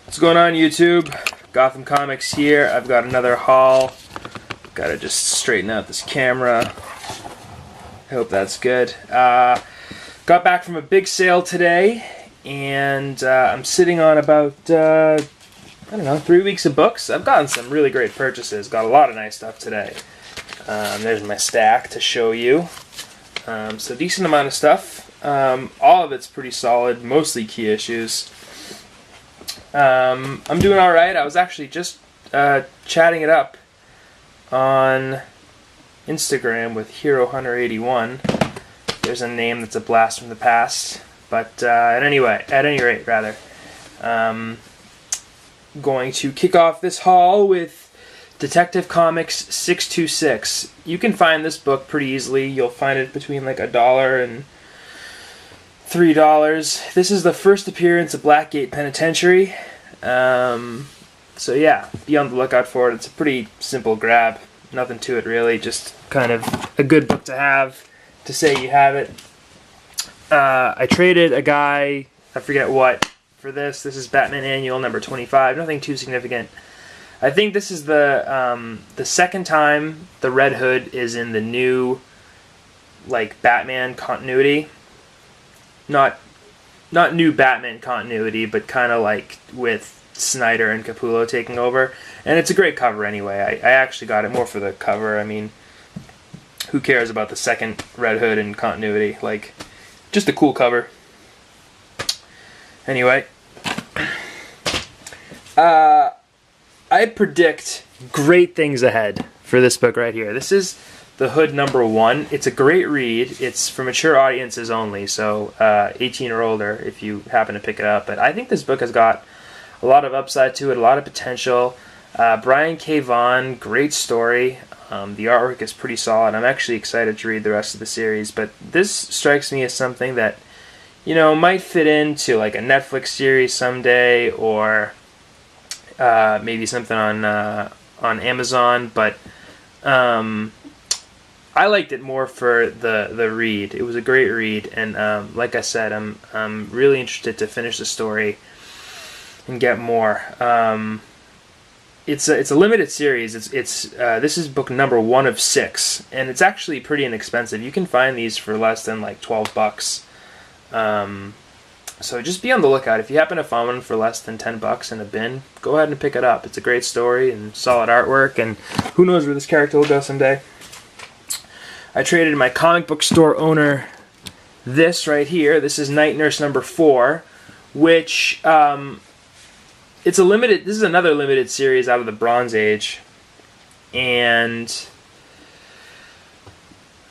What's going on, YouTube? Gotham Comics here. I've got another haul. Gotta just straighten out this camera. I hope that's good. Got back from a big sale today, and I'm sitting on about, I don't know, 3 weeks of books. I've gotten some really great purchases. Got a lot of nice stuff today. There's my stack to show you. So decent amount of stuff. All of it's pretty solid, mostly key issues. I'm doing alright. I was actually just chatting it up on Instagram with Hero Hunter 81. There's a name that's a blast from the past. But at any rate, going to kick off this haul with Detective Comics 626. You can find this book pretty easily. You'll find it between like $1 and $3. This is the first appearance of Blackgate Penitentiary. So yeah, be on the lookout for it. It's a pretty simple grab. Nothing to it really. Just kind of a good book to have to say you have it. I traded a guy, I forget what, for this. This is Batman Annual number 25. Nothing too significant. I think this is the second time the Red Hood is in the new like Batman continuity. Not new Batman continuity, but kind of like with Snyder and Capullo taking over. And it's a great cover anyway. I actually got it more for the cover. I mean, who cares about the second Red Hood in continuity? Like, just a cool cover. Anyway. I predict great things ahead for this book right here. This is The Hood number 1. It's a great read. It's for mature audiences only, so 18 or older if you happen to pick it up. But I think this book has got a lot of upside to it, a lot of potential. Brian K. Vaughan, great story. The artwork is pretty solid. I'm actually excited to read the rest of the series, but this strikes me as something that, you know, might fit into like a Netflix series someday, or maybe something on Amazon, but I liked it more for the read. It was a great read, and like I said, I'm really interested to finish the story and get more. It's a limited series. This is book number 1 of 6, and it's actually pretty inexpensive. You can find these for less than like $12. So just be on the lookout. If you happen to find one for less than $10 in a bin, go ahead and pick it up. It's a great story and solid artwork, and who knows where this character will go someday. I traded my comic book store owner this right here. This is Night Nurse number 4, which it's a limited. This is another limited series out of the Bronze Age, and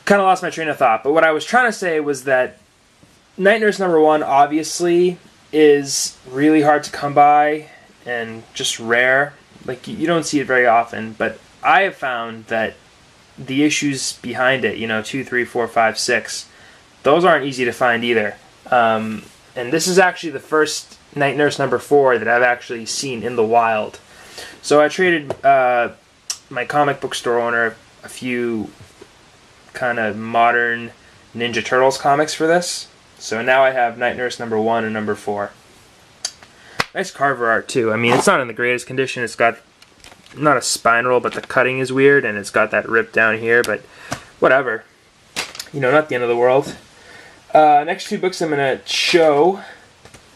kind of lost my train of thought. But what I was trying to say was that Night Nurse number 1 obviously is really hard to come by and just rare. Like, you don't see it very often, but I have found that the issues behind it, 2, 3, 4, 5, 6, those aren't easy to find either. And this is actually the first Night Nurse number 4 that I've actually seen in the wild. So I traded my comic book store owner a few kind of modern Ninja Turtles comics for this. So now I have Night Nurse number 1 and number 4. Nice Carver art too. I mean, it's not in the greatest condition. It's got not a spine roll, but the cutting is weird, and it's got that rip down here, but whatever. Not the end of the world. Next 2 books I'm going to show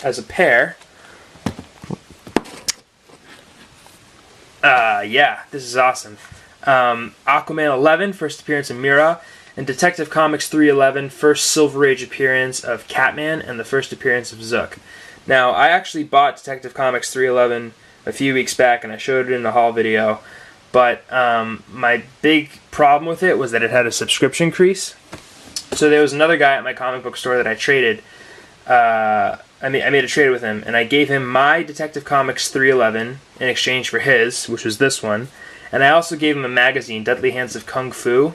as a pair. Yeah, this is awesome. Aquaman 11, first appearance of Mera, and Detective Comics 311, first Silver Age appearance of Catman, and the first appearance of Zook. Now, I actually bought Detective Comics 311 a few weeks back, and I showed it in the haul video, but my big problem with it was that it had a subscription crease. So there was another guy at my comic book store that I traded. I made a trade with him, and I gave him my Detective Comics 311 in exchange for his, which was this one, and I also gave him a magazine, Deadly Hands of Kung Fu,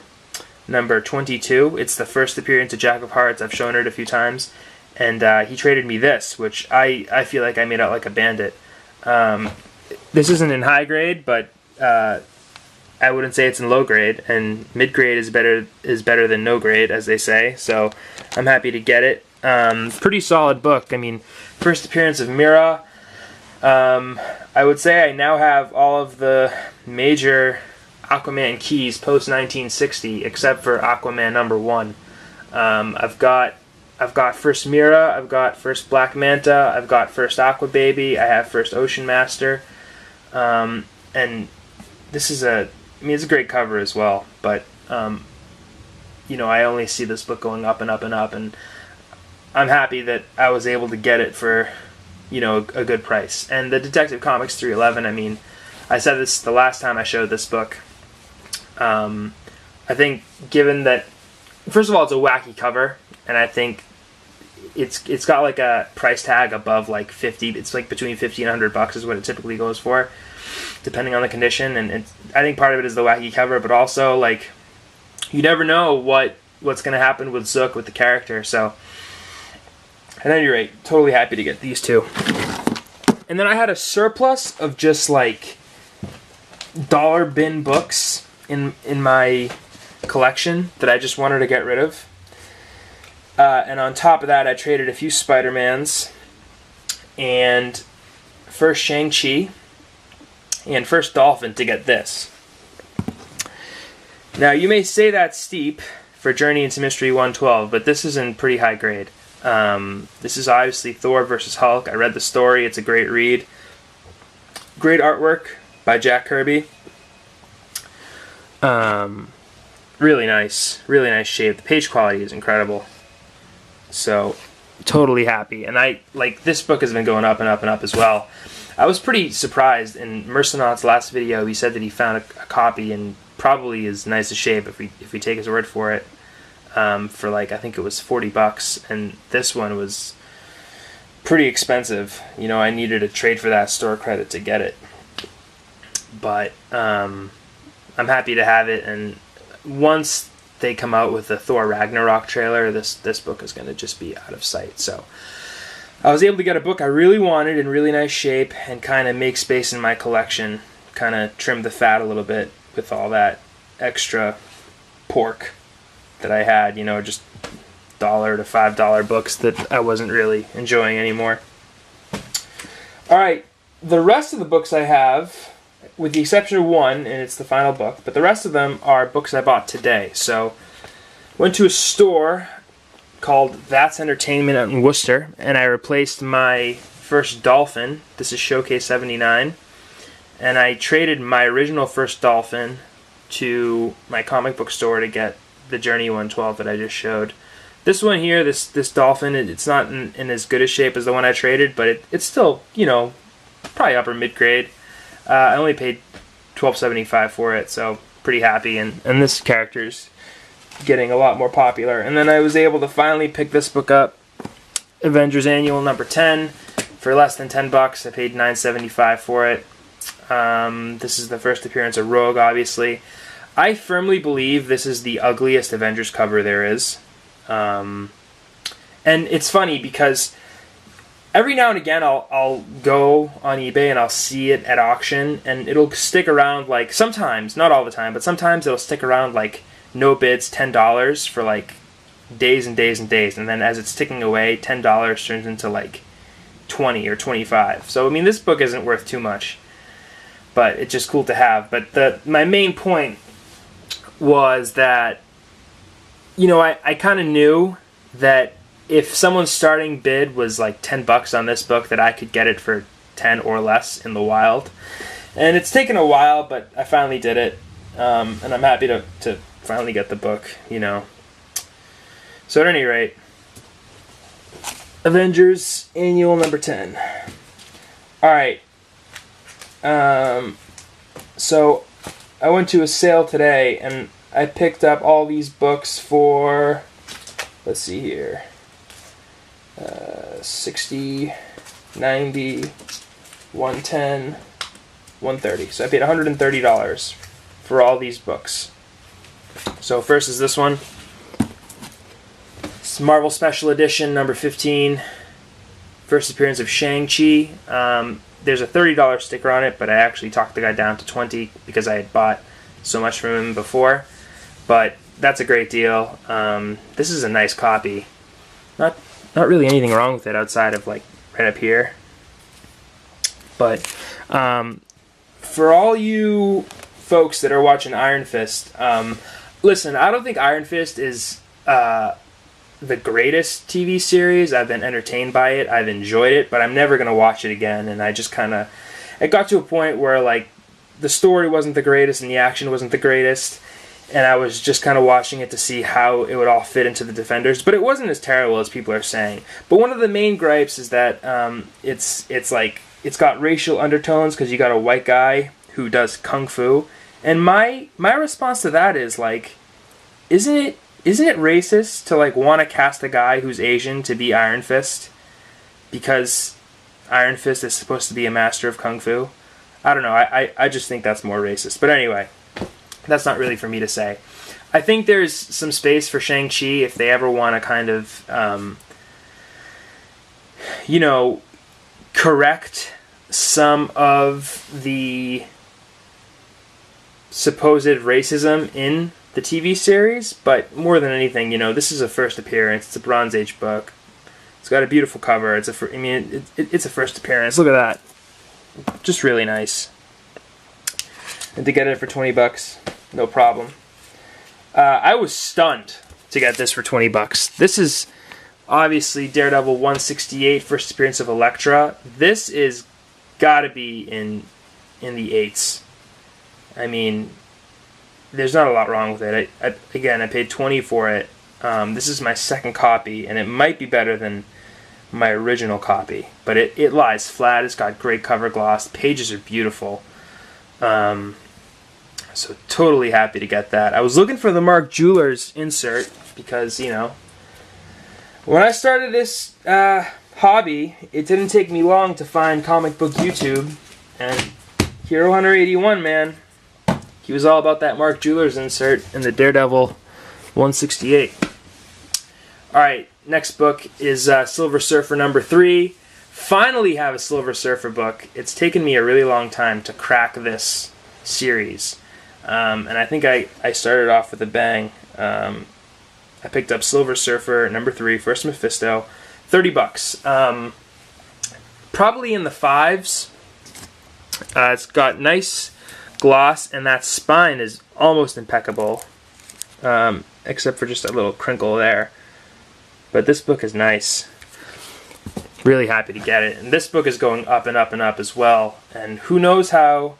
number 22. It's the first appearance of Jack of Hearts. I've shown it a few times, and he traded me this, which I feel like I made out like a bandit. This isn't in high grade, but I wouldn't say it's in low grade, and mid grade is better than no grade, as they say. So I'm happy to get it. Pretty solid book. I mean, first appearance of Mera. I would say I now have all of the major Aquaman keys post 1960, except for Aquaman #1. I've got first Mera, I've got first Black Manta, I've got first Aqua Baby, I have first Ocean Master, and this is it's a great cover as well. But I only see this book going up and up and up, and I'm happy that I was able to get it for a good price. And the Detective Comics 311, I said this the last time I showed this book. I think given that, first of all, it's a wacky cover, and I think it's got like a price tag above like 50. It's like between 50 and $100 is what it typically goes for, depending on the condition. And I think part of it is the wacky cover, but also like you never know what's going to happen with Zook, with the character. So at any rate, totally happy to get these two. And then I had a surplus of just like dollar bin books in my collection that I just wanted to get rid of. And on top of that, I traded a few Spider-Mans and first Shang-Chi and first Dolphin to get this. Now, you may say that's steep for Journey into Mystery 112, but this is in pretty high grade. This is obviously Thor versus Hulk. I read the story. It's a great read. Great artwork by Jack Kirby. Really nice shape. The page quality is incredible. So, totally happy. And this book has been going up and up and up as well. I was pretty surprised. In Mercenaut's last video, he said that he found a copy in probably as nice a shape, if we take his word for it, for like, I think it was $40, and this one was pretty expensive. I needed a trade for that store credit to get it. But I'm happy to have it, and once they come out with the Thor Ragnarok trailer, this book is going to just be out of sight. So I was able to get a book I really wanted in really nice shape and kind of make space in my collection, kind of trim the fat a little bit with all that extra pork that I had, just $1 to $5 books that I wasn't really enjoying anymore. Alright, the rest of the books I have, with the exception of one, and it's the final book, but the rest of them are books I bought today. So, went to a store called That's Entertainment out in Worcester, and I replaced my first Dolphin. This is Showcase 79. And I traded my original first Dolphin to my comic book store to get the Journey 112 that I just showed. This one here, this Dolphin, it's not in as good a shape as the one I traded, but it's still, probably upper mid-grade. I only paid $12.75 for it, so pretty happy. And this character's getting a lot more popular. And then I was able to finally pick this book up, Avengers Annual number 10, for less than $10. I paid $9.75 for it. This is the first appearance of Rogue, obviously. I firmly believe this is the ugliest Avengers cover there is. And it's funny because every now and again I'll go on eBay and I'll see it at auction, and it'll stick around like, sometimes, not all the time, but sometimes it'll stick around like no bids, $10 for like days and days and days, and then as it's ticking away, $10 turns into like 20 or 25. So this book isn't worth too much, but it's just cool to have. But my main point was that I kind of knew that if someone's starting bid was like $10 on this book, that I could get it for 10 or less in the wild. And it's taken a while, but I finally did it, and I'm happy to finally get the book. So at any rate, Avengers Annual number 10. Alright. So I went to a sale today, and I picked up all these books for, let's see here, 60, 90, 110, 130. So I paid $130 for all these books. So first is this one. It's Marvel Special Edition number 15. First appearance of Shang-Chi. There's a $30 sticker on it, but I actually talked the guy down to $20 because I had bought so much from him before. But that's a great deal. This is a nice copy. Not really anything wrong with it outside of like right up here. But for all you folks that are watching Iron Fist, listen, I don't think Iron Fist is the greatest TV series. I've been entertained by it. I've enjoyed it, but I'm never going to watch it again. And I just kind of... It got to a point where, like, the story wasn't the greatest and the action wasn't the greatest. And I was just kind of watching it to see how it would all fit into the Defenders. But it wasn't as terrible as people are saying. But one of the main gripes is that it's like... It's got racial undertones because you got a white guy who does kung fu. And my response to that is, like, isn't it racist to, like, want to cast a guy who's Asian to be Iron Fist because Iron Fist is supposed to be a master of kung fu? I don't know. I just think that's more racist. But anyway, that's not really for me to say. I think there's some space for Shang-Chi if they ever want to kind of, correct some of the supposed racism in the TV series. But more than anything, this is a first appearance. It's a Bronze Age book. It's got a beautiful cover. It's a first appearance. Look at that. Just really nice. And to get it for $20, no problem. I was stunned to get this for $20. This is obviously Daredevil 168, first appearance of Elektra. This is gotta be in the 8s. I mean, there's not a lot wrong with it. I paid $20 for it. This is my second copy, and it might be better than my original copy, but it lies flat. It's got great cover gloss. Pages are beautiful. So totally happy to get that. I was looking for the Mark Jewelers insert because, when I started this hobby, it didn't take me long to find Comic Book YouTube, and Hero Hunter 81, man, he was all about that Mark Jewelers insert in the Daredevil 168. Alright, next book is Silver Surfer number 3. Finally have a Silver Surfer book. It's taken me a really long time to crack this series. And I think I started off with a bang. I picked up Silver Surfer number 3, First Mephisto, $30. Probably in the 5s. It's got nice gloss, and that spine is almost impeccable, except for just a little crinkle there. But this book is nice. Really happy to get it. And this book is going up and up and up as well. And who knows how...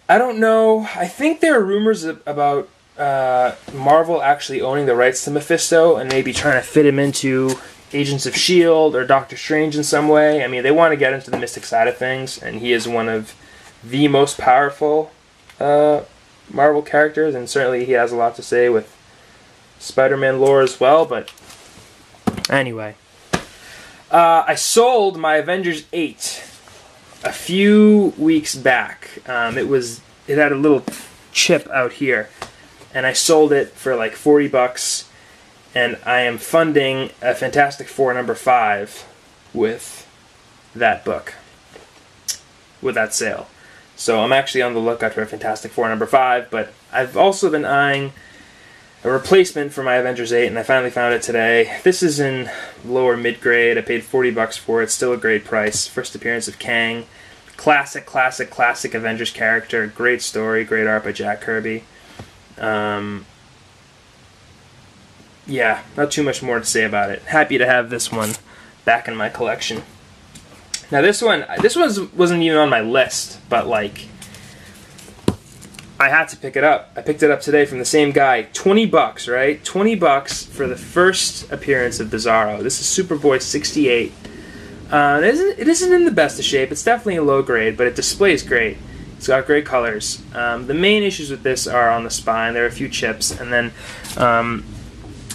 I don't know. I think there are rumors about Marvel actually owning the rights to Mephisto and maybe trying to fit him into Agents of S.H.I.E.L.D. or Doctor Strange in some way. I mean, they want to get into the mystic side of things, and he is one of the most powerful Marvel characters, and certainly he has a lot to say with Spider-Man lore as well, but anyway. I sold my Avengers 8 a few weeks back. It had a little chip out here, and I sold it for like $40, and I am funding a Fantastic Four number 5 with that book, with that sale. So I'm actually on the lookout for a Fantastic Four number 5, but I've also been eyeing a replacement for my Avengers 8, and I finally found it today. This is in lower mid-grade. I paid $40 for it. Still a great price. First appearance of Kang. Classic Avengers character. Great story. Great art by Jack Kirby. Yeah, not too much more to say about it. Happy to have this one back in my collection. Now this one wasn't even on my list, but like, I had to pick it up. I picked it up today from the same guy. $20, right? $20 for the first appearance of Bizarro. This is Superboy 68. It isn't in the best of shape. It's definitely a low grade, but it displays great. It's got great colors. The main issues with this are on the spine. There are a few chips, and then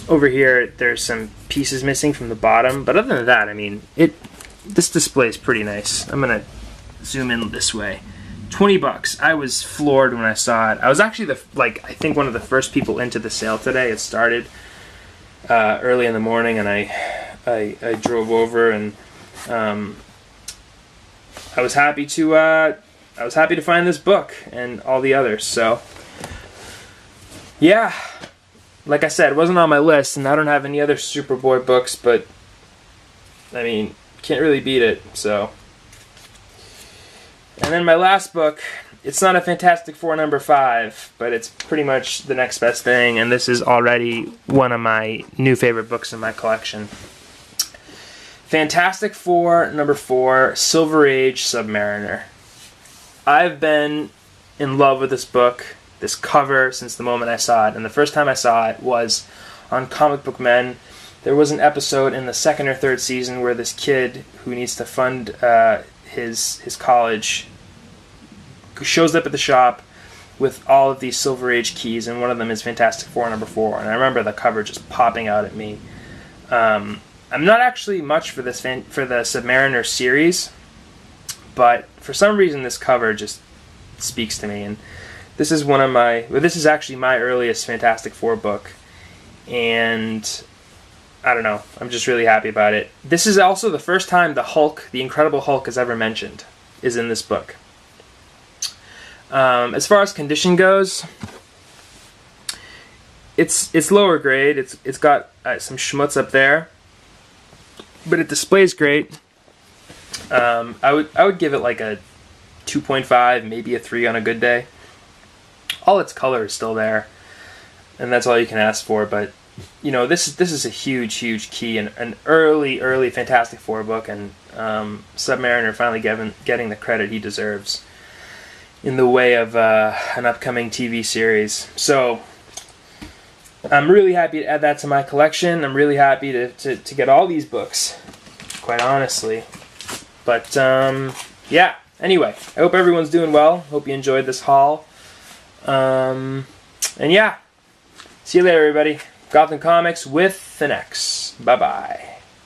over here there's some pieces missing from the bottom. But other than that, I mean, this display is pretty nice. I'm gonna zoom in this way. $20. I was floored when I saw it. I was actually I think one of the first people into the sale today. It started early in the morning, and I drove over, and I was happy to find this book and all the others. So yeah, like I said, it wasn't on my list, and I don't have any other Superboy books, but I mean, can't really beat it. So And then my last book, it's not a Fantastic Four number 5, but it's pretty much the next best thing, and this is already one of my new favorite books in my collection. Fantastic Four number 4, Silver Age Submariner. I've been in love with this book, this cover, since the moment I saw it, and the first time I saw it was on Comic Book Men. There was an episode in the second or third season where this kid who needs to fund his college shows up at the shop with all of these Silver Age keys, and one of them is Fantastic Four number 4. And I remember the cover just popping out at me. I'm not actually much for the Submariner series, but for some reason this cover just speaks to me. And this is this is actually my earliest Fantastic Four book, and I don't know, I'm just really happy about it. This is also the first time the Hulk, the Incredible Hulk, is ever mentioned, is in this book. As far as condition goes, it's lower grade. It's got some schmutz up there, but it displays great. I would give it like a 2.5, maybe a 3 on a good day. All its color is still there, and that's all you can ask for. But you know, this is a huge key, and an early Fantastic Four book, and Submariner finally getting the credit he deserves in the way of an upcoming TV series. So I'm really happy to add that to my collection. I'm really happy to get all these books, quite honestly. But yeah, anyway, I hope everyone's doing well. Hope you enjoyed this haul. And yeah, see you later, everybody. Gotham Comics with an X. Bye-bye.